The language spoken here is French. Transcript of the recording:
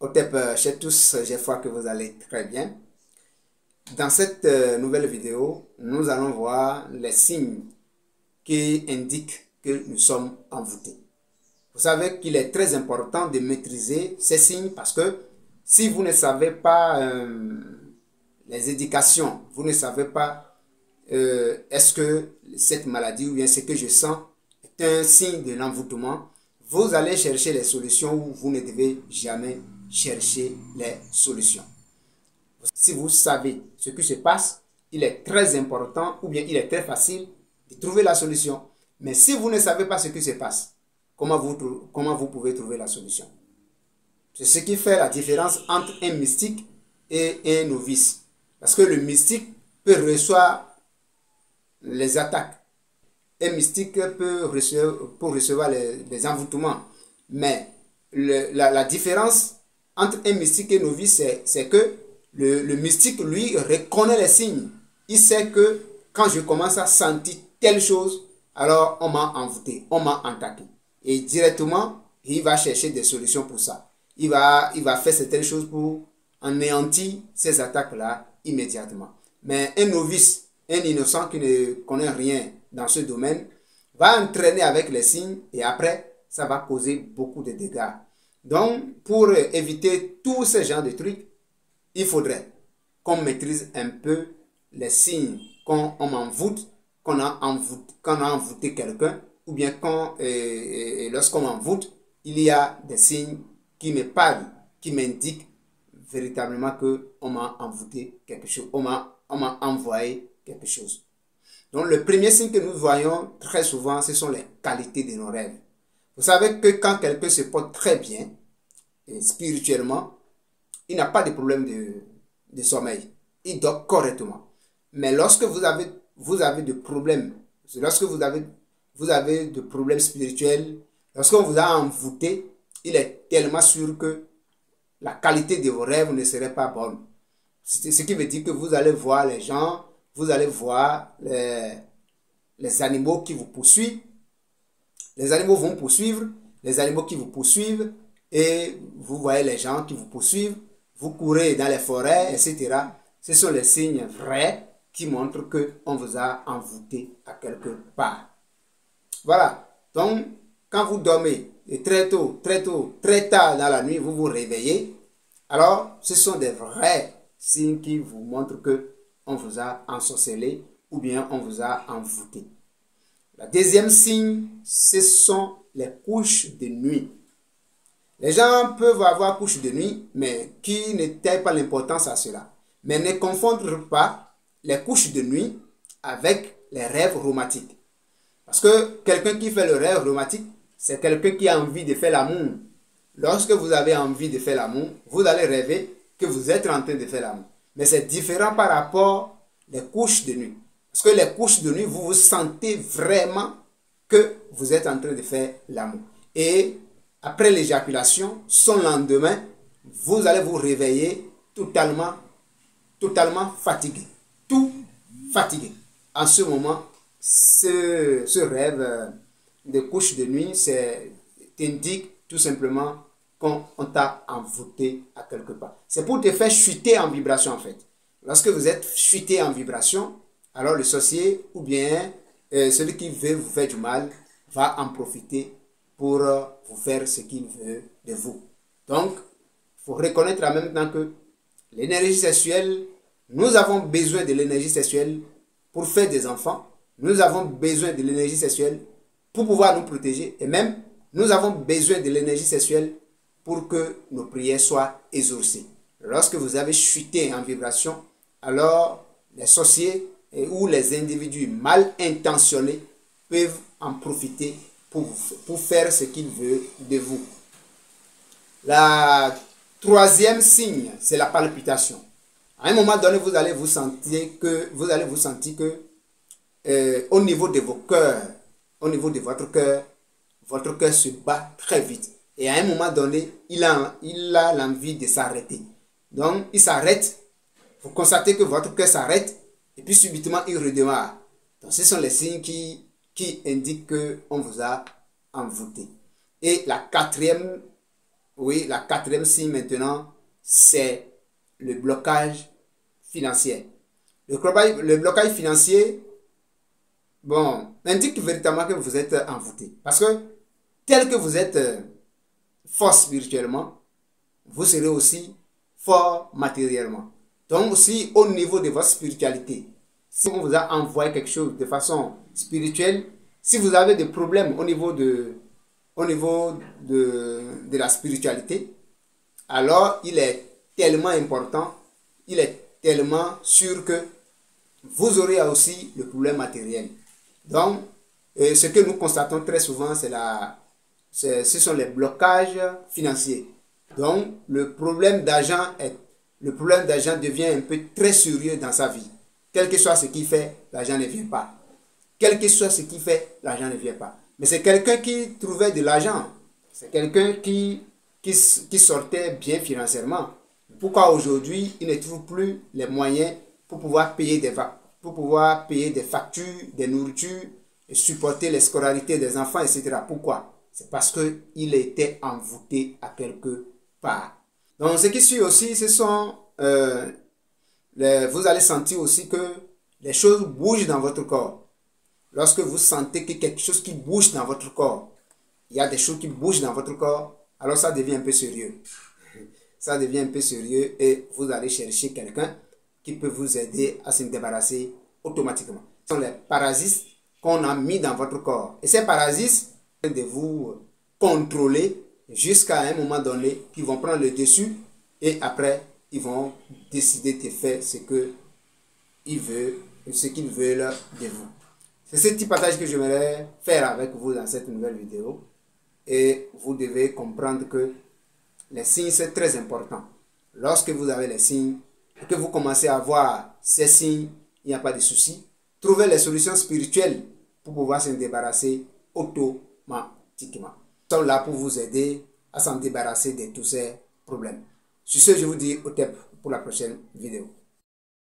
Otep, chez tous, j'espère que vous allez très bien. Dans cette nouvelle vidéo, nous allons voir les signes qui indiquent que nous sommes envoûtés. Vous savez qu'il est très important de maîtriser ces signes parce que si vous ne savez pas les indications, vous ne savez pas est-ce que cette maladie ou bien ce que je sens est un signe de l'envoûtement, vous allez chercher les solutions où vous ne devez jamais chercher les solutions. Si vous savez ce qui se passe, il est très important ou bien il est très facile de trouver la solution. Mais si vous ne savez pas ce qui se passe, comment vous pouvez trouver la solution? C'est ce qui fait la différence entre un mystique et un novice. Parce que le mystique peut recevoir les attaques. Un mystique peut recevoir les envoûtements. Mais la différence entre un mystique et un novice, c'est que le mystique, lui, reconnaît les signes. Il sait que quand je commence à sentir telle chose, alors on m'a envoûté, on m'a attaqué. Et directement, il va chercher des solutions pour ça. Il va faire certaines choses pour anéantir ces attaques-là immédiatement. Mais un novice, un innocent qui ne connaît rien dans ce domaine, va entraîner avec les signes et après, ça va causer beaucoup de dégâts. Donc, pour éviter tous ces genres de trucs, il faudrait qu'on maîtrise un peu les signes quand on m'envoûte, qu'on a envoûté quelqu'un, ou bien quand, lorsqu'on m'envoûte, il y a des signes qui me parlent, qui m'indiquent véritablement qu'on m'a envoûté quelque chose, on m'a envoyé quelque chose. Donc le premier signe que nous voyons très souvent, ce sont les qualités de nos rêves. Vous savez que quand quelqu'un se porte très bien, spirituellement, il n'a pas de problème de sommeil. Il dort correctement. Mais lorsque vous avez des problèmes, lorsque vous avez des problèmes spirituels, lorsqu'on vous a envoûté, il est tellement sûr que la qualité de vos rêves ne serait pas bonne. Ce qui veut dire que vous allez voir les gens, vous allez voir les animaux qui vous poursuivent. Les animaux vont poursuivre, les animaux qui vous poursuivent, et vous voyez les gens qui vous poursuivent, vous courez dans les forêts, etc. Ce sont les signes vrais qui montrent qu'on vous a envoûté à quelque part. Voilà. Donc, quand vous dormez, et très tard dans la nuit, vous vous réveillez, alors ce sont des vrais signes qui vous montrent qu'on vous a ensorcelé ou bien on vous a envoûté. Le deuxième signe, ce sont les couches de nuit. Les gens peuvent avoir couches de nuit, mais qui ne taillent pas l'importance à cela. Mais ne confondre pas les couches de nuit avec les rêves romantiques. Parce que quelqu'un qui fait le rêve romantique, c'est quelqu'un qui a envie de faire l'amour. Lorsque vous avez envie de faire l'amour, vous allez rêver que vous êtes en train de faire l'amour. Mais c'est différent par rapport aux couches de nuit. Parce que les couches de nuit, vous vous sentez vraiment que vous êtes en train de faire l'amour. Et après l'éjaculation, son lendemain, vous allez vous réveiller totalement fatigué. Tout fatigué. En ce moment, ce rêve de couche de nuit, t'indique tout simplement qu'on t'a envoûté à quelque part. C'est pour te faire chuter en vibration en fait. Lorsque vous êtes chuté en vibration, alors le sorcier ou bien celui qui veut vous faire du mal va en profiter pour vous faire ce qu'il veut de vous. Donc, il faut reconnaître en même temps que l'énergie sexuelle, nous avons besoin de l'énergie sexuelle pour faire des enfants. Nous avons besoin de l'énergie sexuelle pour pouvoir nous protéger. Et même, nous avons besoin de l'énergie sexuelle pour que nos prières soient exaucées. Lorsque vous avez chuté en vibration, alors les sorciers ou les individus mal intentionnés peuvent en profiter pour faire ce qu'ils veulent de vous. La troisième signe, c'est la palpitation. À un moment donné, vous allez vous sentir que au niveau de vos cœurs, au niveau de votre cœur se bat très vite. Et à un moment donné, il a l'envie de s'arrêter. Donc, il s'arrête. Vous constatez que votre cœur s'arrête et puis subitement, il redémarre. Donc, ce sont les signes qui indiquent qu'on vous a envoûté. Et la quatrième Oui, la quatrième signe maintenant, c'est le blocage financier. Le blocage financier, bon, indique véritablement que vous êtes envoûté. Parce que tel que vous êtes fort spirituellement, vous serez aussi fort matériellement. Donc aussi au niveau de votre spiritualité, si on vous a envoyé quelque chose de façon spirituelle, si vous avez des problèmes au niveau de la spiritualité, alors il est tellement important, il est tellement sûr que vous aurez aussi le problème matériel. Donc, ce que nous constatons très souvent, ce sont les blocages financiers. Donc, le problème d'argent devient un peu très sérieux dans sa vie. Quel que soit ce qu'il fait, l'argent ne vient pas. Quel que soit ce qu'il fait, l'argent ne vient pas. Mais c'est quelqu'un qui trouvait de l'argent. C'est quelqu'un qui sortait bien financièrement. Pourquoi aujourd'hui, il ne trouve plus les moyens pour pouvoir payer des factures, des nourritures, et supporter les scolarités des enfants, etc. Pourquoi? C'est parce qu'il était envoûté à quelque part. Donc, ce qui suit aussi, ce sont... vous allez sentir aussi que les choses bougent dans votre corps. Lorsque vous sentez que quelque chose qui bouge dans votre corps, il y a des choses qui bougent dans votre corps, alors ça devient un peu sérieux. Ça devient un peu sérieux et vous allez chercher quelqu'un qui peut vous aider à se débarrasser automatiquement. Ce sont les parasites qu'on a mis dans votre corps. Et ces parasites, de vous contrôler jusqu'à un moment donné, ils vont prendre le dessus et après, ils vont décider de faire ce qu'ils veulent de vous. C'est ce petit partage que j'aimerais faire avec vous dans cette nouvelle vidéo. Et vous devez comprendre que les signes, c'est très important. Lorsque vous avez les signes et que vous commencez à voir ces signes, il n'y a pas de souci. Trouvez les solutions spirituelles pour pouvoir s'en débarrasser automatiquement. Nous sommes là pour vous aider à s'en débarrasser de tous ces problèmes. Sur ce, je vous dis au top pour la prochaine vidéo.